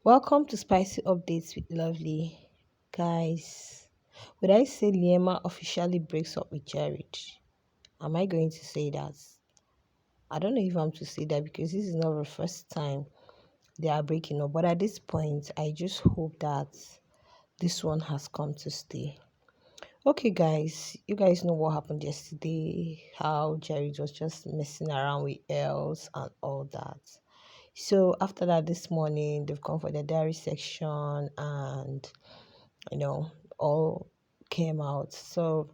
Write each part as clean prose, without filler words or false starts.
Welcome to Spicy Updates with Lovely. Guys, would I say Liema officially breaks up with Jared? Am I going to say that? I don't know if I'm to say that because this is not the first time they are breaking up. But at this point, I just hope that this one has come to stay. Okay, guys, you guys know what happened yesterday, how Jared was just messing around with Els and all that. So after that, this morning they've come for the diary section, and you know all came out. So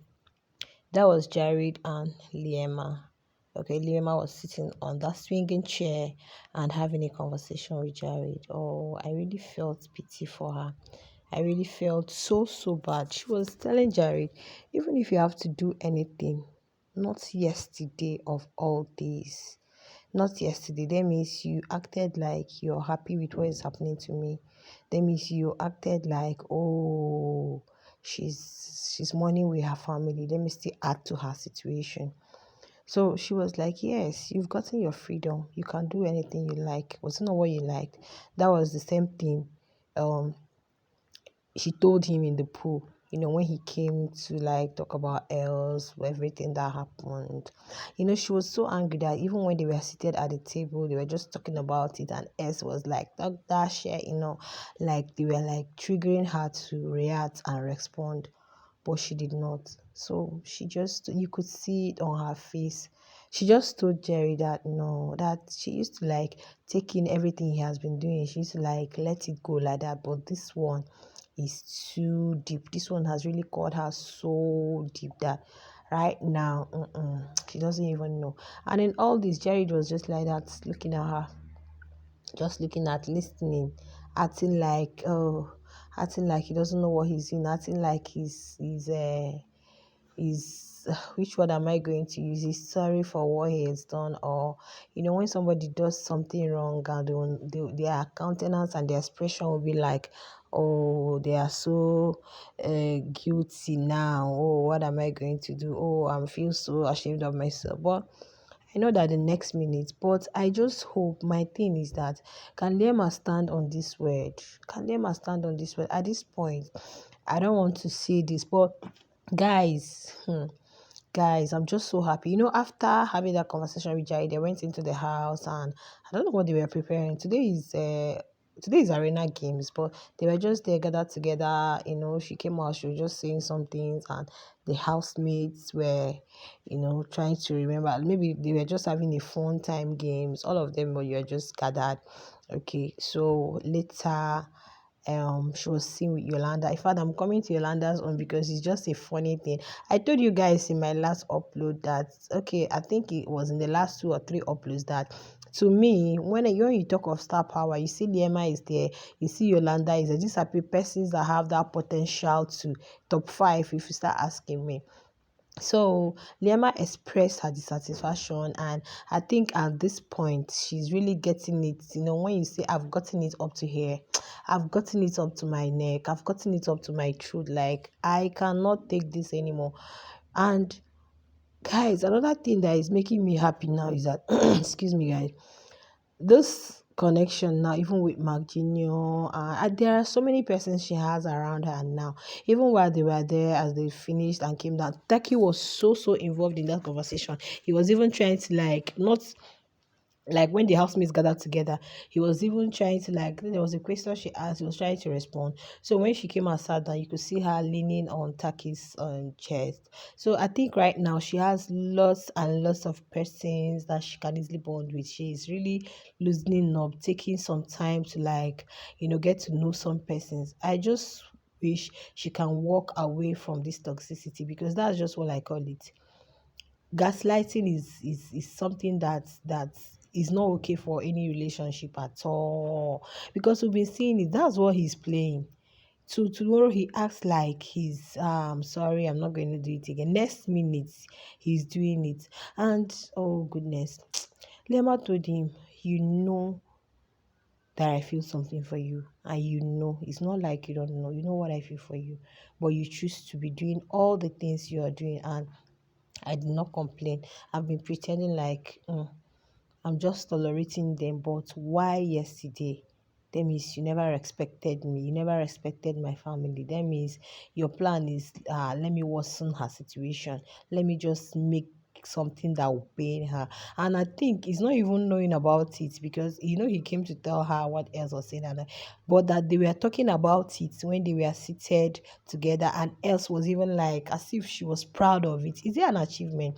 that was Jared and Liema. Okay, Liema was sitting on that swinging chair and having a conversation with Jared. Oh, I really felt pity for her. I really felt so bad. She was telling Jared, even if you have to do anything, not yesterday of all days, not yesterday. That means you acted like you're happy with what is happening to me. That means you acted like, oh, she's mourning with her family. Let me still add to her situation. So she was like, yes, you've gotten your freedom. You can do anything you like. Was it not what you liked? That was the same thing. Um, she told him in the pool, when he came to like talk about else, everything that happened. She was so angry that even when they were seated at the table, they were just talking about it, and S was like, that share, like they were like triggering her to react and respond, but she did not. So she just, you could see it on her face. She just told Jerry that no, that she used to like take in everything he has been doing. She used to like let it go like that. But this one is too deep. This one has really caught her so deep that right now, she doesn't even know. And in all this, Jared was just like that, looking at her, just looking at, listening, acting like, oh, acting like he doesn't know what he's in, acting like he's which word am I going to use? He's sorry for what he has done, or when somebody does something wrong, and their countenance and their expression will be like, oh, they are so guilty now. Oh, what am I going to do? Oh, I feel so ashamed of myself. But I know that the next minute, but I just hope, my thing is that, can Liema stand on this word? Can Liema stand on this word? At this point, I don't want to say this, but guys, guys, I'm just so happy. After having that conversation with Jai, they went into the house, and I don't know what they were preparing. Today is arena games, but they were just there gathered together. She came out, she was just saying some things, and the housemates were, trying to remember. Maybe they were just having a fun time games. All of them were just gathered. Okay, so later she was seen with Yolanda. In fact, I'm coming to Yolanda's own because it's just a funny thing. I told you guys in my last upload that, okay, I think it was in the last 2 or 3 uploads, that to me, when you talk of star power, you see Liema is there, you see Yolanda is there. These are persons that have that potential to top 5 if you start asking me. So Liema expressed her dissatisfaction, and I think at this point she's really getting it. When you say I've gotten it up to here, I've gotten it up to my neck, I've gotten it up to my throat, like I cannot take this anymore. And guys, another thing that is making me happy now is that excuse me, guys, this connection now, even with Mark Jr., there are so many persons she has around her now. Even while they were there, as they finished and came down, Taki was so involved in that conversation. He was even trying to like, not like when the housemates gathered together, he was even trying to like, there was a question she asked, he was trying to respond. So when she came and sat down, you could see her leaning on Taki's chest. So I think right now she has lots and lots of persons that she can easily bond with. She is really loosening up, taking some time to like, get to know some persons. I just wish she can walk away from this toxicity, because that's just what I call it. Gaslighting is something that is not okay for any relationship at all, because we've been seeing it. That's what he's playing. Tomorrow he acts like he's sorry, I'm not going to do it again. Next minute he's doing it. And oh goodness, Lema told him, that I feel something for you, and it's not like you don't know, what I feel for you, but you choose to be doing all the things you are doing, and I did not complain. I've been pretending like I'm just tolerating them. But why yesterday? That means you never respected me. You never respected my family. That means your plan is, let me worsen her situation. Let me just make something that will pain her. And I think he's not even knowing about it because he came to tell her what else was saying, but that they were talking about it when they were seated together, and else was even like as if she was proud of it. Is it an achievement?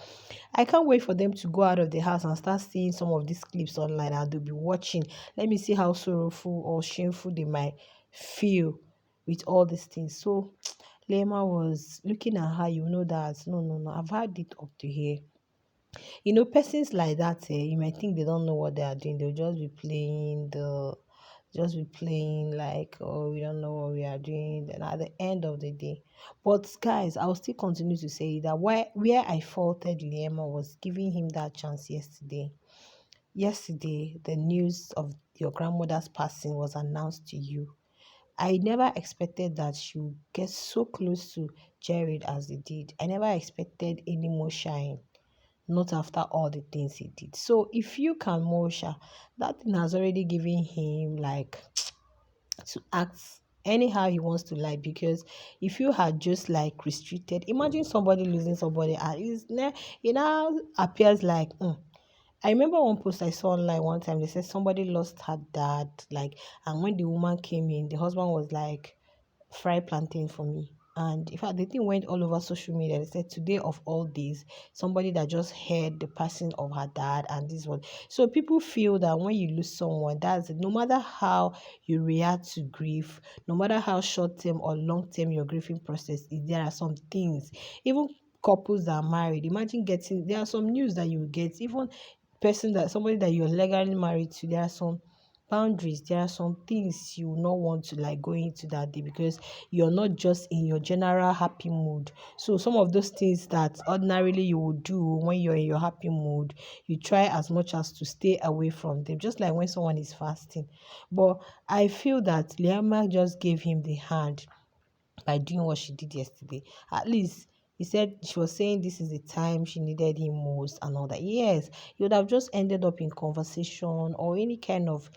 I can't wait for them to go out of the house and start seeing some of these clips online, and they'll be watching. Let me see how sorrowful or shameful they might feel with all these things. So Liema was looking at her, that no, no, no, I've had it up to here. Persons like that, you might think they don't know what they are doing. They'll just be playing like, oh, we don't know what we are doing. Then at the end of the day, but guys, I'll still continue to say that where I faulted Liema was giving him that chance yesterday. Yesterday, the news of your grandmother's passing was announced to you. I never expected that she would get so close to Jared as they did. I never expected any more shine, not after all the things he did. So if you can Mosha, that thing has already given him like to act anyhow he wants to, like, because if you had just like restricted, imagine somebody losing somebody and it now appears like I remember one post I saw online one time. They said somebody lost her dad, like, and when the woman came in, the husband was like, "Fry plantain for me." And in fact, the thing went all over social media. They said today of all days, somebody that just heard the passing of her dad, and this one. So people feel that when you lose someone, that's it. No matter how you react to grief, no matter how short term or long term your grieving process is, there are some things. Even couples that are married, imagine getting, there are some news that you get, even somebody that you're legally married to, there are some boundaries, there are some things you will not want to like go into that day because you're not just in your general happy mood. So some of those things that ordinarily you would do when you're in your happy mood, you try as much as to stay away from them, just like when someone is fasting. But I feel that Liama just gave him the hand by doing what she did yesterday. At least he said she was saying this is the time she needed him most and all that. Yes, you would have just ended up in conversation or any kind of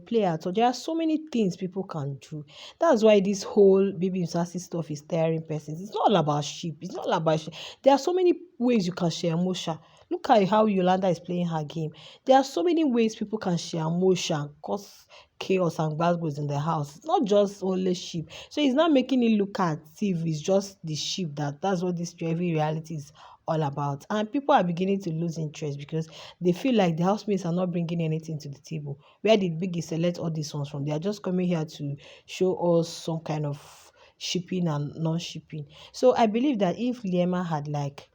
play out. So there are so many things people can do. That's why this whole Bbmzansi stuff is tiring persons. It's not all about sheep. It's not all about sheep. There are so many ways you can share emotion. Look at how Yolanda is playing her game. There are so many ways people can share emotion, cause chaos and bad goes in the house. It's not just only sheep. So it's not making it look as if it's just the sheep that's what this heavy reality is all about. And people are beginning to lose interest because they feel like the housemates are not bringing anything to the table. Where did Biggie select all these ones from? They are just coming here to show us some kind of shipping and non-shipping. So I believe that if Liema had like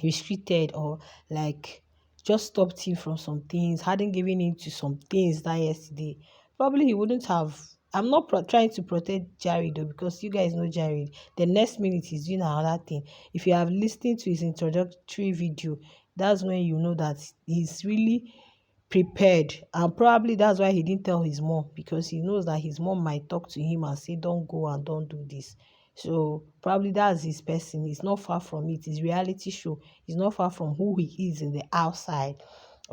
restricted or like just stopped him from some things, hadn't given in to some things that yesterday, probably he wouldn't have. I'm not trying to protect Jared though, because you guys know Jared. The next minute he's doing another thing. If you have listened to his introductory video, that's when you know that he's really prepared, and probably that's why he didn't tell his mom, because he knows that his mom might talk to him and say don't go and don't do this. So probably that's his person. He's not far from it. His reality show. He's not far from who he is in the outside.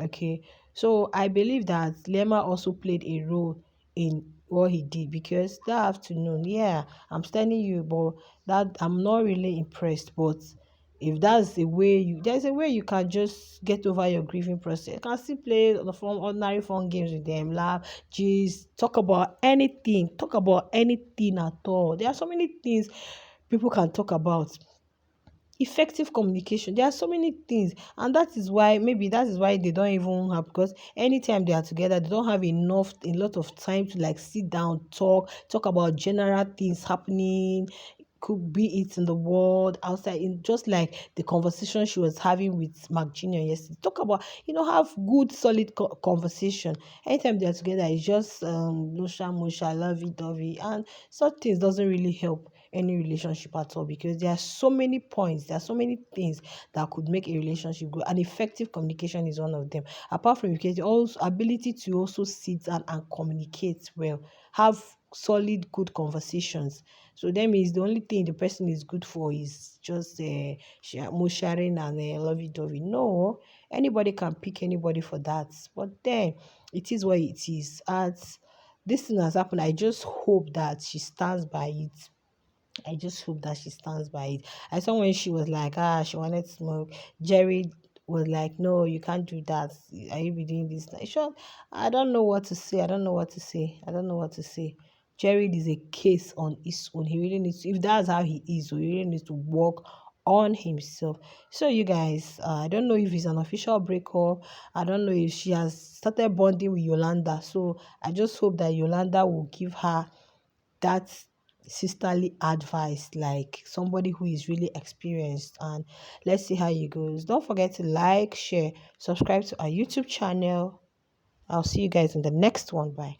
Okay. So I believe that Lema also played a role in what he did, because that afternoon, yeah, I'm telling you, but that I'm not really impressed. But if that's the way there's a way you can just get over your grieving process. You can still play the ordinary fun games with them, laugh, just talk about anything at all. There are so many things people can talk about. Effective communication, there are so many things, and that is why they don't even have, because anytime they are together they don't have a lot of time to like sit down, talk about general things happening, could be it in the world outside, in just like the conversation she was having with Mark Jr. yesterday. Talk about, have good solid conversation. Anytime they're together, it's just musha musha, lovey dovey, and such things doesn't really help any relationship at all, because there are so many points, there are so many things that could make a relationship grow, and effective communication is one of them. Apart from communication, also ability to also sit and communicate well, have solid good conversations. So that means the only thing the person is good for is just sharing and lovey dovey. No, anybody can pick anybody for that. But then it is what it is. At this thing has happened. I just hope that she stands by it. I just hope that she stands by it. I saw when she was like, she wanted to smoke. Jerry was like, no, you can't do that. Are you be doing this? Like, sure, I don't know what to say. I don't know what to say. I don't know what to say. Jareed is a case on his own. He really needs to, if that's how he is, so he really needs to work on himself. So you guys, I don't know if it's an official breakup. I don't know if she has started bonding with Yolanda. So I just hope that Yolanda will give her that sisterly advice, like somebody who is really experienced. And let's see how it goes. Don't forget to like, share, subscribe to our YouTube channel. I'll see you guys in the next one. Bye.